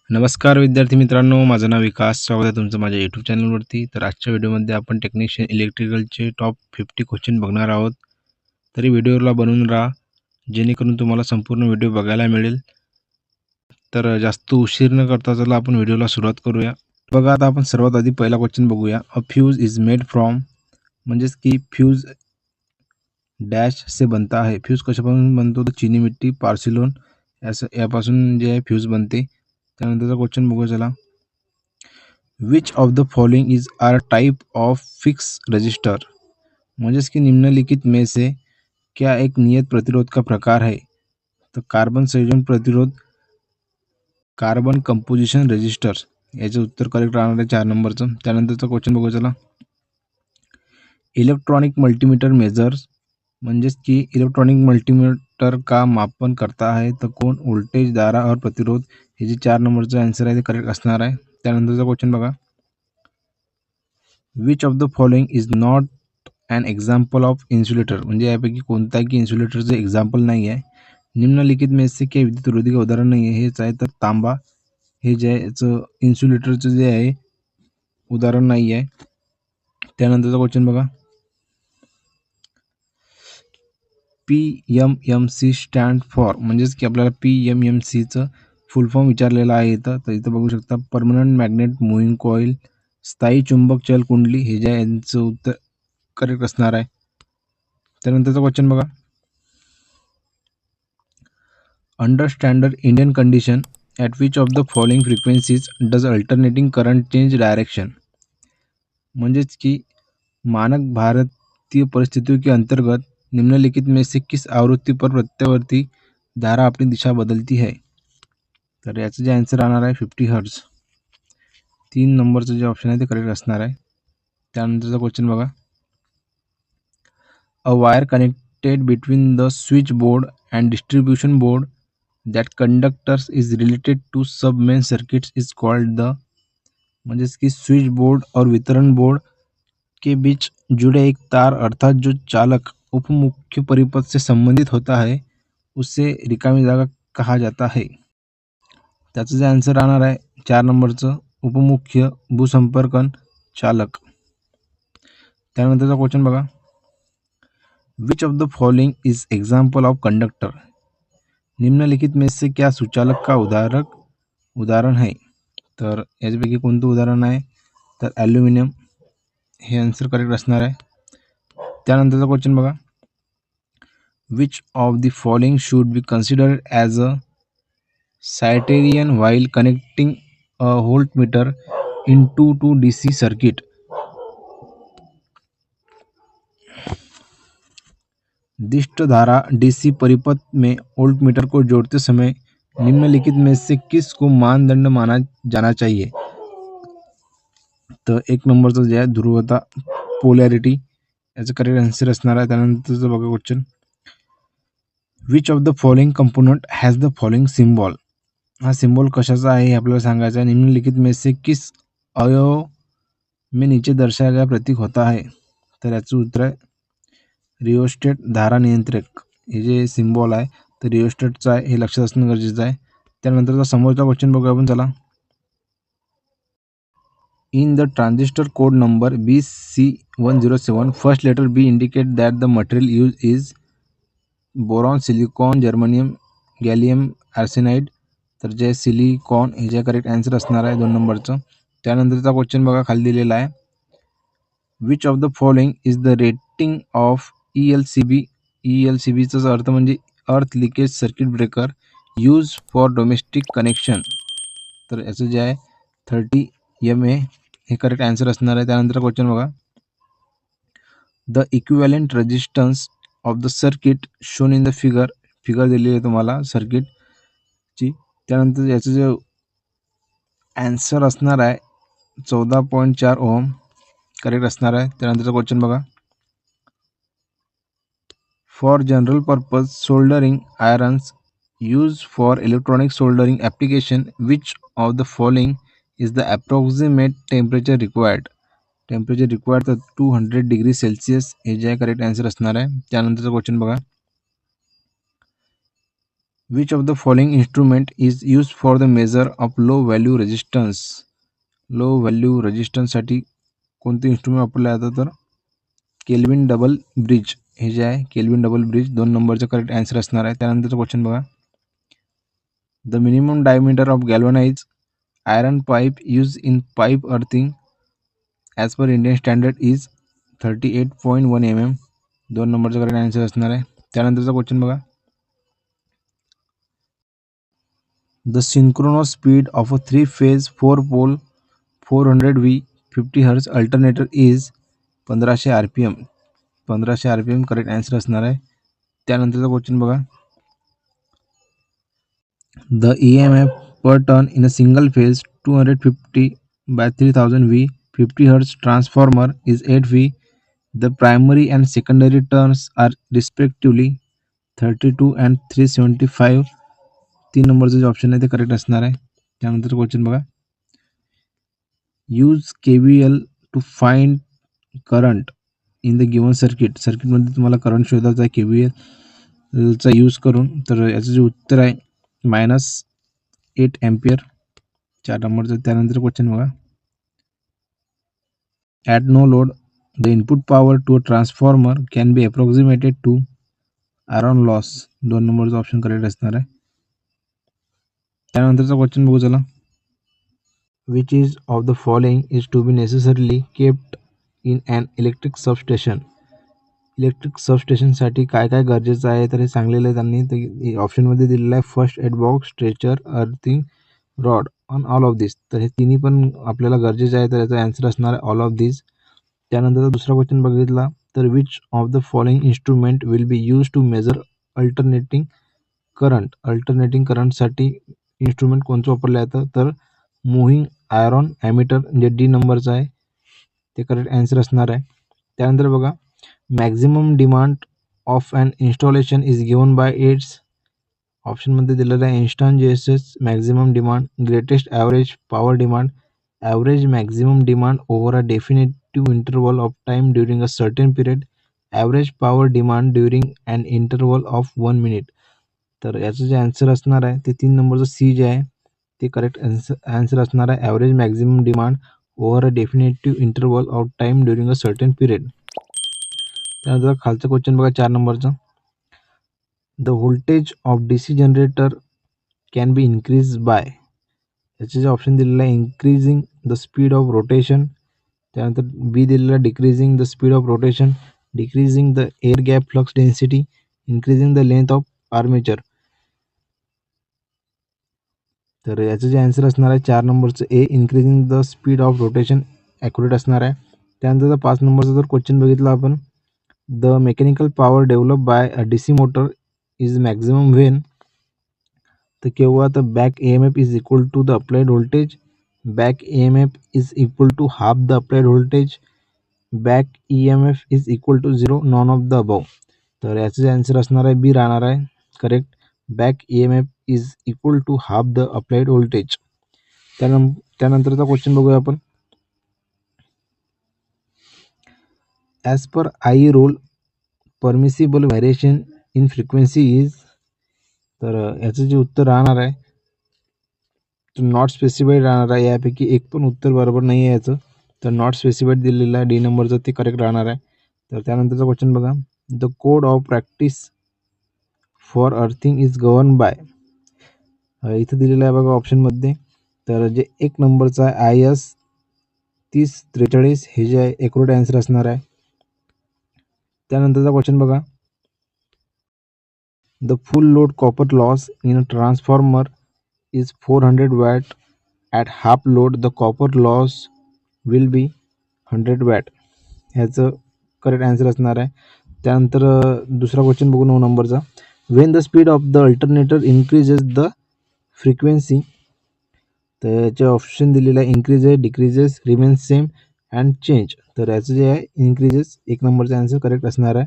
नमस्कार विद्यार्थी मित्रांनो, माझं नाव विकास. स्वागत आहे तुमचं माझ्या यूट्यूब चॅनलवरती. तर आजच्या व्हिडिओमध्ये आपण टेक्निशियन इलेक्ट्रिकलचे टॉप 50 क्वेश्चन बघणार आहोत. तरी व्हिडिओला बनवून राहा, जेणेकरून तुम्हाला संपूर्ण व्हिडिओ बघायला मिळेल. तर जास्त उशीर न करता चला आपण व्हिडिओला सुरुवात करूया. बघा, आता आपण सर्वात आधी पहिला क्वेश्चन बघूया. अ फ्यूज इज मेड फ्रॉम, म्हणजेच की फ्यूज डॅश से बनता है. फ्यूज कशापासून बनतो? तर चिनी मिट्टी, पार्सिलोन यापासून जे आहे फ्यूज बनते. त्यानंतरचा क्वेश्चन बघूया चला. Which of the following is are type of fix register, म्हणजेच की निम्नलिखित में से क्या एक नियत प्रतिरोध का प्रकार है? तो कार्बन संयोजन प्रतिरोध, कार्बन कंपोजिशन रेजिस्टर. याचं उत्तर करेक्ट राहणार आहे 4 नंबरचं. त्यानंतरचा क्वेश्चन बघू चला. इलेक्ट्रॉनिक मल्टीमीटर मेजर्स, म्हणजेच की इलेक्ट्रॉनिक मल्टीमीटर का मापन करता है तर कोण? व्होल्टेज, धारा और प्रतिरोध. हे जे 4 नंबरचं आन्सर आहे ते करेक्ट असणार आहे. त्यानंतरचा क्वेश्चन बघा. Which of the following is not an example of insulator, म्हणजे यापैकी कोणता की इन्सुलेटरचं एक्झाम्पल नाही आहे. निम्नलिखित में से क्या विद्युत रोधी का उदाहरण नाही आहे? हेच आहे तर तांबा हे जे आहे याचं इन्सुलेटरचं जे आहे उदाहरण नाही आहे. त्यानंतरचा क्वेश्चन बघा. PMMC स्टँड फॉर, म्हणजेच की आपल्याला PMMCचं फुल फॉर्म विचारलेला आहे इथं. तर इथं बघू शकता परमनंट मॅग्नेट मूव्हिंग कॉईल, स्थायी चुंबक चल कुंडली. हे जे आहे यांचं उत्तर करेक्ट असणार आहे. त्यानंतरचा क्वेश्चन बघा. Under standard Indian condition at which of the following frequencies does alternating current change direction, म्हणजेच की मानक भारतीय परिस्थितियों के अंतर्गत निम्नलिखित में से किस आवृत्ति पर प्रत्यावर्ती धारा अपनी दिशा बदलती है? तर याचं जे आन्सर राहणार आहे 50 हर्ट्ज. 3 नंबरचं जे ऑप्शन आहे ते करेक्ट असणार आहे. त्यानंतरचा क्वेश्चन बघा. A wire connected between the switch board and distribution board that conductors is related to sub main circuits is called the, म्हणजेच की स्विच बोर्ड और वितरण बोर्ड के बीच जुड़े एक तार अर्थात जो चालक उपमुख्य परिपथ से संबंधित होता है उसे रिकामी जागा कहा जाता है. त्याचं जे आन्सर राहणार आहे 4 नंबरचं उपमुख्य भूसंपर्कन चालक. त्यानंतरचा क्वेश्चन बघा. Which of the following is example of conductor, निम्नलिखित में से क्या सुचालक का उदाहरण है? तर याच्यापैकी कोणतं उदाहरण आहे? तर ॲल्युमिनियम हे आन्सर करेक्ट असणार आहे. त्यानंतरचा क्वेश्चन बघा. Which of the following should be considered as a criterion while connecting a voltmeter into to DC circuit. दिष्ट धारा DC परिपथ में वोल्टमीटर को जोड़ते समय निम्नलिखित में से किस को मानदंड माना जाना चाहिए? तर 1 नंबरचं जे आहे ध्रुवता, पोलॅरिटी, याचं करेक्ट आन्सर असणार आहे. त्यानंतरचं बघा question. Which of the following component has the following symbol, हा सिम्बॉल कशाचा आहे हे आपल्याला सांगायचं आहे. निम्नलिखित में से किस अवयव में नीचे दर्शाया गया प्रतीक होता है? तर याचं उत्तर आहे रिओस्टेट, धारा नियंत्रक. हे जे सिम्बॉल आहे तर रिओस्टेटचं आहे, हे लक्षात असणं गरजेचं आहे. त्यानंतरचा समोरचा क्वेश्चन बघूया आपण चला. In the transistor code number BC107, first letter B indicate that the material used is boron, silicon, germanium, gallium arsenide. तर जे सिलिकॉन हे जे करेक्ट आन्सर असणार आहे 2 नंबरचं. त्यानंतरचा क्वेश्चन बघा खाली दिलेला आहे. Which of the following is the rating of ELCB. ELCBचा अर्थ म्हणजे अर्थ leakage circuit breaker use for domestic connection. तर याचं जे आहे 30 MA हे करेक्ट आन्सर असणार आहे. त्यानंतर क्वेश्चन बघा. The equivalent resistance of the circuit shown in the figure दिलेली आहे तुम्हाला सर्किटची. त्यानंतर याचं जे आन्सर असणार आहे 14.4 ओहम करेक्ट असणार आहे. त्यानंतरचा क्वेश्चन बघा. For general purpose soldering irons use for electronic soldering application which of the following is the approximate temperature required. Temperature required तर 200 डिग्री सेल्सिअस हे जे आहे करेक्ट आन्सर असणार आहे. त्यानंतरचा क्वेश्चन बघा. Which of the following instrument is use for the measure of low value resistance. Low value रेजिस्टन्ससाठी कोणतं इन्स्ट्रुमेंट वापरलं जातं तर केल्विन डबल ब्रिज. हे जे आहे केल्विन डबल ब्रिज 2 नंबरचं करेक्ट आन्सर असणार आहे. त्यानंतरचा क्वेश्चन बघा. The minimum diameter of galvanize iron pipe use in pipe earthing as per Indian standard is 38.1 mm. 2 नंबरचा करेक्ट आन्सर असणार आहे. त्यानंतरचा क्वेश्चन बघा. The synchronous speed of a 3-phase 4-pole 400V 50 Hz alternator is 1500 RPM. 1500 RPM correct answer असणार आहे. त्यानंतरचा question बघा. The EMF per turn in a single phase 250 by 3000 V 50 Hz transformer is 8 V. The primary and secondary turns are respectively 32 and 375. 3 नंबरचं जे option आहे ते correct असणार आहे. त्यानंतर क्वेश्चन बघा. Use KVL to find current in the given circuit. सर्किटमध्ये तुम्हाला करंट शोधायचा आहे KVLचा यूज करून. तर याचं जे उत्तर आहे -8 एम्पियर. 4 नंबरचं. त्यानंतर क्वेश्चन बघा. At no load the input power to a transformer can be approximated to iron loss. 2 नंबरचा ऑप्शन करेक्ट असणार आहे. त्यानंतरचा क्वेश्चन बघू चला. Which is of the following is to be necessarily kept in an electric substation. Electric सबस्टेशनसाठी काय काय गरजेचं आहे तर हे सांगलेलं आहे त्यांनी. तर ऑप्शनमध्ये दिलेलं आहे first aid box, stretcher, earthing rod on all of this. तर हे तिन्ही पण आपल्याला गरजेचे आहे. तर याचा आन्सर असणार आहे ऑल ऑफ दिस. त्यानंतर दुसरा क्वेश्चन बघितला तर which of the following instrument will be use to measure alternating current. Alternating करंटसाठी इन्स्ट्रुमेंट कोणतं वापरलं जातं तर मूव्हिंग आयरॉन ॲमीटर जे D नंबरचं आहे ते करेक्ट आन्सर असणार आहे. त्यानंतर बघा. Maximum demand of an installation is given by its. ऑप्शनमध्ये दिलेलं आहे instantaneous maximum demand, greatest average power demand, average maximum demand over a definitive interval of time during a certain period, average power demand during an interval of 1 minute. तर याचं जे answer असणार आहे ते 3 नंबरचं C जे आहे ते करेक्ट आन्सर असणार आहे. Average maximum demand over a definitive interval of time during a certain period. त्यानंतर खालचा क्वेश्चन बघा 4 नंबरचा. The voltage of DC generator can be increase by. याचे जे ऑप्शन दिलेलं आहे increasing the speed of rotation. त्यानंतर B दिलेलं आहे decreasing the speed of rotation, decreasing the air gap flux density, increasing the length of armature. तर याचं जे आन्सर असणार आहे 4 नंबरचं A increasing the speed of rotation accurate असणार आहे. त्यानंतर 5 नंबरचा जर क्वेश्चन बघितला आपण. The mechanical power develop by a DC motor is maximum when. तर केव्हा तर back EMF is equal to the applied voltage, back EMF is equal to half the applied voltage, back EMF is equal to 0, none of the above. तर याचं जे answer असणार आहे B राहणार आहे correct. Back EMF is equal to half the applied voltage. त्यानंतरचा question बघूया आपण. As per I rule permissible variation in frequency is. तर याचं जे उत्तर राहणार आहे नॉट स्पेसिफाईड राहणार आहे. यापैकी एक पण उत्तर बरोबर नाही आहे याचं. तर नॉट स्पेसिफाईड दिलेलं आहे D नंबरचं ते करेक्ट राहणार आहे. तर त्यानंतरचा क्वेश्चन बघा. The code of practice for earthing is govern by. इथं दिलेलं आहे बघा ऑप्शनमध्ये. तर जे 1 नंबरचा आहे IS 3043 हे जे आहे ॲक्युरेट आन्सर असणार आहे. त्यानंतरचा क्वेश्चन बघा. The full load copper loss in a transformer is 400 watt. At half load the copper loss will be 100 watt. ह्याचं करेक्ट आन्सर असणार आहे. त्यानंतर दुसरा क्वेश्चन बघू 9 नंबरचा. Wien the speed of the alternator increases the frequency. तर याचे option दिलेलं आहे increases, decreases, remains same and change. तर याचं जे आहे इन्क्रीजेस 1 नंबरचा आन्सर करेक्ट असणार आहे.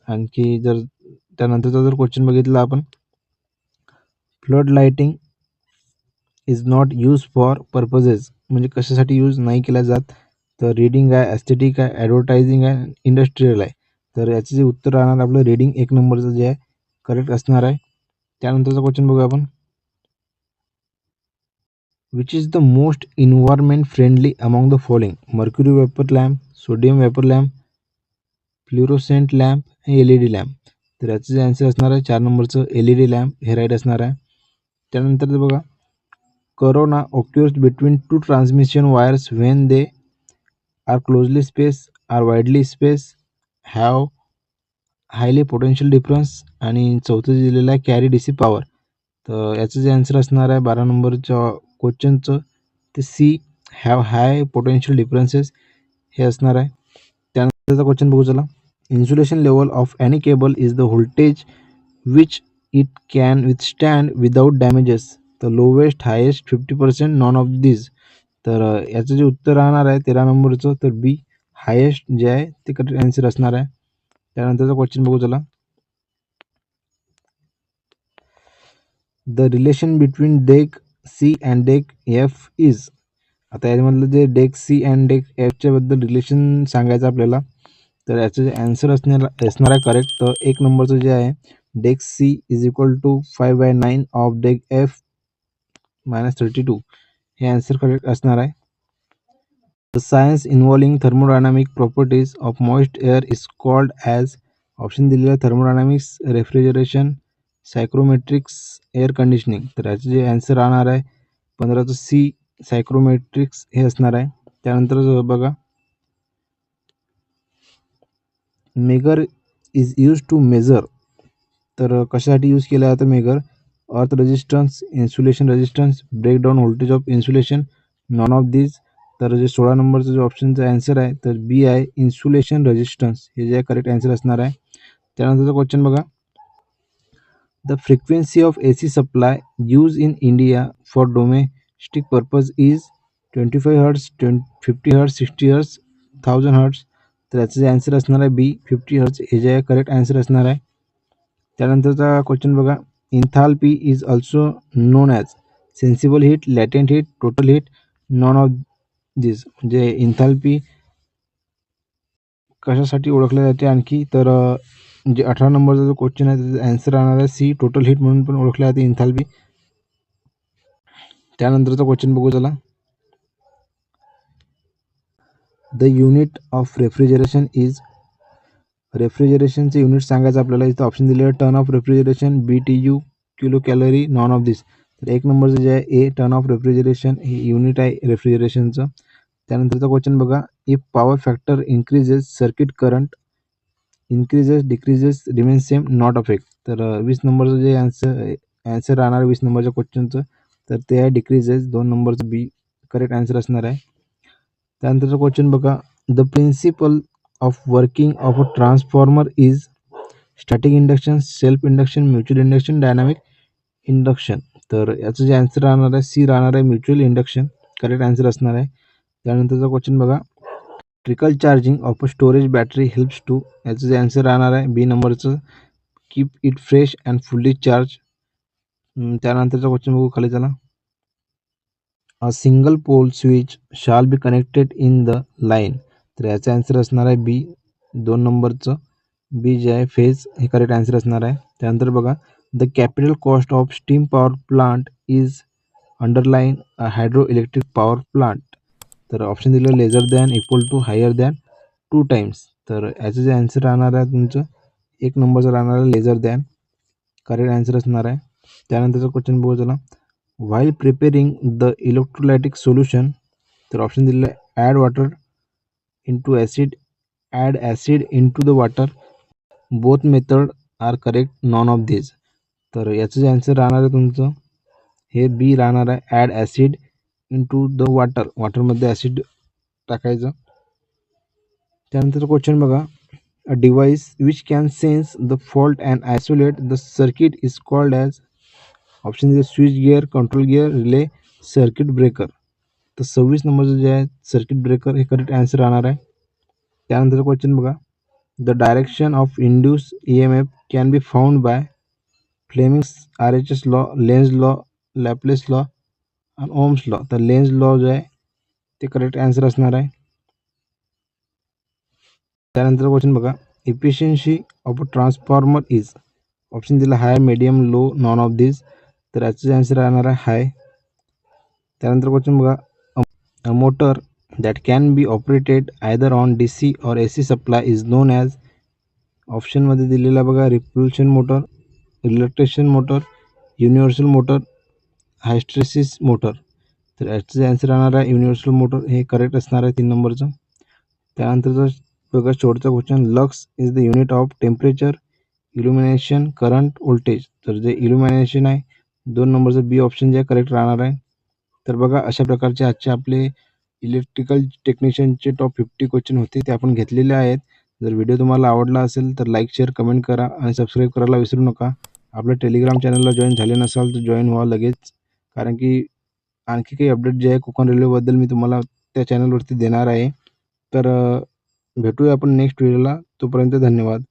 आणखी जर त्यानंतरचा जर क्वेश्चन बघितला आपण. Flood lighting is not use for purposes. म्हणजे कशासाठी यूज नाही केला जात तर रीडिंग आहे, ॲस्थेटिक आहे, ॲडव्हर्टायझिंग आहे, इंडस्ट्रियल आहे. तर याचं जे उत्तर राहणार आपलं रीडिंग 1 नंबरचं जे आहे करेक्ट असणार आहे. त्यानंतरचा क्वेश्चन बघूया आपण. Which is the most environment friendly among the following? Mercury vapour lamp, sodium vapour lamp, fluorescent lamp, LED lamp. तर याचं जे आन्सर असणार आहे 4 नंबरचं LED लॅम्प हे राईट असणार आहे. त्यानंतर बघा, corona occurs between two transmission wires when they are closely spaced, are widely spaced, have highly potential difference, आणि चौथं दिलेलं आहे कॅरी DC पॉवर. तर याचं जे आन्सर असणार आहे 12 नंबरच्या क्वेश्चनचं ते C, have high potential differences हे असणार आहे. त्यानंतरचा क्वेश्चन बघू चला. Insulation level of any cable is the voltage which it can withstand without damages. तर lowest, highest, 50%, none of this. तर याचं जे उत्तर राहणार आहे 13 नंबरचं तर बी, हायेस्ट जे आहे ते करेक्ट आन्सर असणार आहे. त्यानंतरचा क्वेश्चन बघू चला. The relation between deg C and deg F is. आता यामधलं जे डेक सी अँड डेक एफच्या बद्दल रिलेशन सांगायचं आपल्याला, तर याचं जे आन्सर असणार आहे करेक्ट, तर 1 नंबरचं जे आहे deg C is equal to 5/9 of deg F -32 हे आन्सर करेक्ट असणार आहे. The science involving thermodynamic properties of moist air is called as. Option दिलेलं आहे thermodynamics, refrigeration, psychrometrics, air conditioning. तर याचे जे आन्सर राहणार आहे 15चं सी, सायक्रोमेट्रिक्स हे असणार आहे. त्यानंतर बघा, megger is use to measure. तर कशासाठी यूज केला जातं megger? Earth resistance, insulation resistance, breakdown voltage of insulation, none of this. तर जे 16 नंबरचं जे ऑप्शनचा आन्सर आहे तर बी आहे इन्सुलेशन रेजिस्टन्स हे जे आहे करेक्ट आन्सर असणार आहे. त्यानंतरचा क्वेश्चन बघा. The frequency of AC supply use in India for domestic purpose is 25 hertz, 50 hertz, 60 hertz, 1000 hertz. तर याचं जे आन्सर असणार आहे बी, 50 हर्ट्स हे जे आहे करेक्ट आन्सर असणार आहे. त्यानंतरचा क्वेश्चन बघा. Enthalpy is also known as sensible heat, latent heat, total heat, none of this. म्हणजे इंथाल्पी कशासाठी ओळखले जाते आणखी, तर जे 18 नंबरचा जो क्वेश्चन आहे त्याचा आन्सर राहणार आहे सी, टोटल हीट म्हणून पण ओळखले जाते इंथाल्पी. त्यानंतरचा क्वेश्चन बघू चला. The unit of refrigeration is. रेफ्रिजरेशनचे युनिट सांगायचं आपल्याला, इथं ऑप्शन दिलेलं आहे ton of refrigeration, BTU, kilo calorie, none of this. तर 1 नंबरचं जे आहे ए, टर्न ऑफ रेफ्रिजरेशन हे युनिट आहे रेफ्रिजरेशनचं. त्यानंतरचा क्वेश्चन बघा. If power factor increases, circuit current increases, decreases, remain same, not affect. तर 20 नंबरचं जे आन्सर राहणार 20 नंबरच्या क्वेश्चनचं तर ते आहे डिक्रीजेस, 2 नंबरचं बी करेक्ट आन्सर असणार आहे. त्यानंतरचा क्वेश्चन बघा. The principle of working of a transformer is static induction, self induction, mutual induction, dynamic induction. तर याचं जे आन्सर राहणार आहे सी राहणार आहे म्युच्युअल इंडक्शन करेक्ट आन्सर असणार आहे. त्यानंतरचा क्वेश्चन बघा. Trickle charging of a storage battery helps to. याचं जे आन्सर राहणार आहे बी नंबरचं keep it fresh and fully charge. त्यानंतरचा क्वेश्चन बघू खाली चला. A single pole switch shall be connected in the line. तर याचा आन्सर असणार आहे बी, 2 नंबरचं बी जे आहे फेज हे करेक्ट आन्सर असणार आहे. त्यानंतर बघा. The capital cost of steam power plant is underline a hydro electric power plant. तर ऑप्शन दिलं lesser than, equal to, higher than, 2 times. तर याचं जे आन्सर राहणार आहे तुमचं 1 नंबरचं राहणार आहे लेझर दॅन करेक्ट आन्सर असणार आहे. त्यानंतरचा क्वेश्चन बघू चला. While preparing the electrolytic solution. तर ऑप्शन दिलेलं आहे add water into acid, add acid into the water, both method are correct, none of this. तर याचं जे आन्सर राहणार आहे तुमचं हे बी राहणार आहे add acid into the water, वॉटरमध्ये ॲसिड टाकायचं. त्यानंतर क्वेश्चन बघा. A device which can sense the fault and isolate the circuit is called as. ऑप्शन दिले switch gear, control gear, relay, circuit breaker. तर 26 नंबरचं जे आहे सर्किट ब्रेकर हे करेक्ट आन्सर राहणार आहे. त्यानंतरचा क्वेश्चन बघा. The direction of induce EMF can be found by Fleming's RHS law, Lenz law, Laplace law आणि ओम्स लॉ. तर लेन्झ लॉ जो आहे ते करेक्ट आन्सर असणार आहे. त्यानंतर क्वेश्चन बघा. Efficiency of a transformer is. ऑप्शन दिला high, medium, low, none of this. तर याचा आन्सर राहणार आहे हाय. त्यानंतर क्वेश्चन बघा, a motor that can be operated either on DC or AC supply is known as. ऑप्शनमध्ये दिलेला बघा, repulsion motor, reluctance motor, universal motor, hysteresis motor. तर याचं आन्सर राहणार आहे युनिव्हर्सल मोटर, हे करेक्ट असणार आहे 3 नंबरचं. त्यानंतरचा बघा शेवटचा question, lux is the unit of temperature, illumination, current, voltage. तर जे इल्युमिनेशन आहे 2 नंबरचं बी ऑप्शन जे करेक्ट राहणार आहे. तर बघा अशा प्रकारचे आजचे आपले इलेक्ट्रिकल टेक्निशियनचे टॉप 50 क्वेश्चन होते, ते आपण घेतलेले आहेत. जर व्हिडिओ तुम्हाला आवडला असेल तर लाईक, शेअर, कमेंट करा आणि सबस्क्राईब करायला विसरू नका. आपल्या टेलिग्राम चॅनलला जॉईन झाले नसाल तर जॉईन व्हा लगेच, कारण की आणखी काही अपडेट जे आहे कोकण रेल्वेबद्दल मी तुम्हाला त्या चॅनलवरती देणार आहे. तर भेटूया आपण नेक्स्ट व्हिडिओला. तोपर्यंत धन्यवाद.